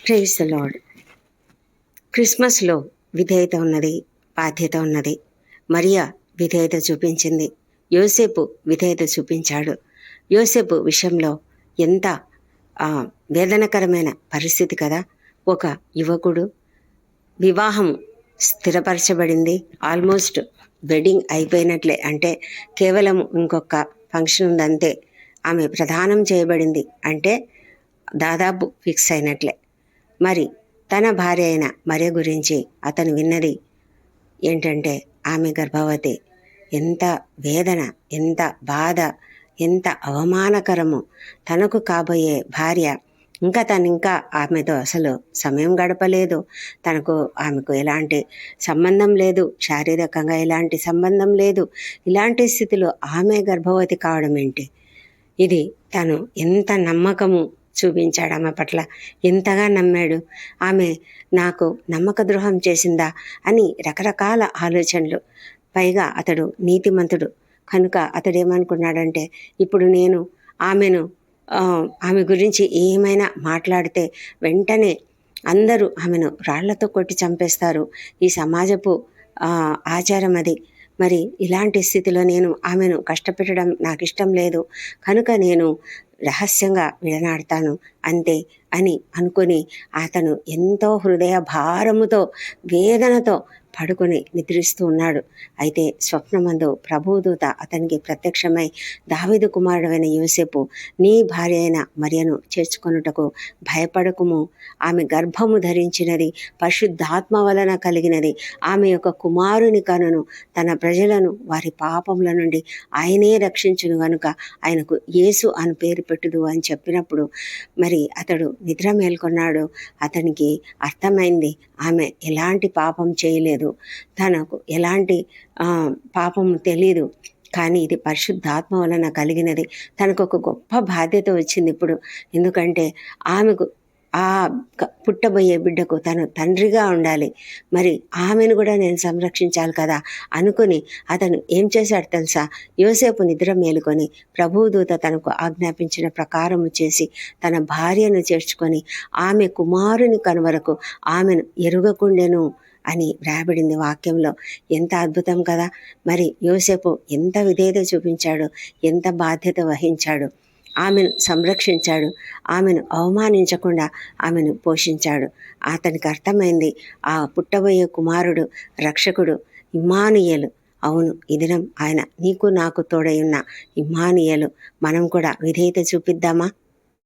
Praise the lord. క్రిస్మస్లో విధేయత ఉన్నది, బాధ్యత ఉన్నది. మరియా విధేయత చూపించింది, యోసేపు విధేయత చూపించాడు. యోసేపు విషయంలో ఎంత వేదనకరమైన పరిస్థితి కదా. ఒక యువకుడు, వివాహం స్థిరపరచబడింది, ఆల్మోస్ట్ వెడ్డింగ్ అయిపోయినట్లే, అంటే కేవలం ఇంకొక ఫంక్షన్ ఉందంతే. ఆమె ప్రదానం చేయబడింది అంటే దాదాపు ఫిక్స్ అయినట్లే. మరి తన భార్య అయిన మరియ గురించి అతను విన్నది ఏంటంటే ఆమె గర్భవతి. ఎంత వేదన, ఎంత బాధ, ఎంత అవమానకరము. తనకు కాబోయే భార్య ఇంకా ఆమెతో అసలు సమయం గడపలేదు. ఆమెకు ఎలాంటి సంబంధం లేదు, శారీరకంగా ఎలాంటి సంబంధం లేదు. ఇలాంటి స్థితిలో ఆమె గర్భవతి కావడం ఏంటి? ఇది తను ఎంత నమ్మకము చూపించాడు ఆమె పట్ల, ఎంతగా నమ్మాడు. ఆమె నాకు నమ్మక ద్రోహం చేసిందా అని రకరకాల ఆలోచనలు. పైగా అతడు నీతిమంతుడు కనుక అతడు ఏమనుకున్నాడంటే, ఇప్పుడు నేను ఆమె గురించి ఏమైనా మాట్లాడితే వెంటనే అందరూ ఆమెను రాళ్లతో కొట్టి చంపేస్తారు. ఈ సమాజపు ఆచారం అది. మరి ఇలాంటి స్థితిలో నేను ఆమెను కష్టపెట్టడం నాకు ఇష్టం లేదు, కనుక నేను రహస్యంగా విడనాడతాను అంతే అని అనుకొని అతను ఎంతో హృదయ భారముతో, వేదనతో పడుకొని నిద్రిస్తూ ఉన్నాడు. అయితే స్వప్నమందు ప్రభుదూత అతనికి ప్రత్యక్షమై, దావీదు కుమారుడైన యోసేపు, నీ భార్య అయిన మరియను చేర్చుకొనుటకు భయపడకుము. ఆమె గర్భము ధరించినది పరిశుద్ధాత్మ వలన కలిగినది. ఆమె యొక్క కుమారుని కనును. తన ప్రజలను వారి పాపముల నుండి ఆయనే రక్షించును గనుక ఆయనకు యేసు అని పేరు పెట్టుదు అని చెప్పినప్పుడు మరి అతడు నిద్ర మేల్కొన్నాడు. అతనికి అర్థమైంది, ఆమె ఎలాంటి పాపం చేయలేదు, తనకు ఎలాంటి పాపము తెలీదు, కానీ ఇది పరిశుద్ధాత్మ వలన కలిగినది. తనకు ఒక గొప్ప బాధ్యత వచ్చింది ఇప్పుడు. ఎందుకంటే ఆమెకు పుట్టబోయే బిడ్డకు తను తండ్రిగా ఉండాలి, మరి ఆమెను కూడా నేను సంరక్షించాలి కదా అనుకుని అతను ఏం చేశాడు తెలుసా? యోసేపు నిద్ర మేలుకొని ప్రభుదూత తనకు ఆజ్ఞాపించిన ప్రకారము చేసి తన భార్యను చేర్చుకొని ఆమె కుమారుని కనువరకు ఆమెను ఎరుగకుండెను అని వ్రాయబడింది వాక్యంలో. ఎంత అద్భుతం కదా. మరి యోసేపు ఎంత విధేయత చూపించాడు, ఎంత బాధ్యత వహించాడు. ఆమెను సంరక్షించాడు, ఆమెను అవమానించకుండా ఆమెను పోషించాడు. అతనికి అర్థమైంది, ఆ పుట్టబోయే కుమారుడు రక్షకుడు ఇమ్మానుయేలు. అవును, ఈ దినం ఆయన నీకు నాకు తోడై ఉన్న ఇమ్మానుయేలు. మనం కూడా విధేయత చూపిద్దామా?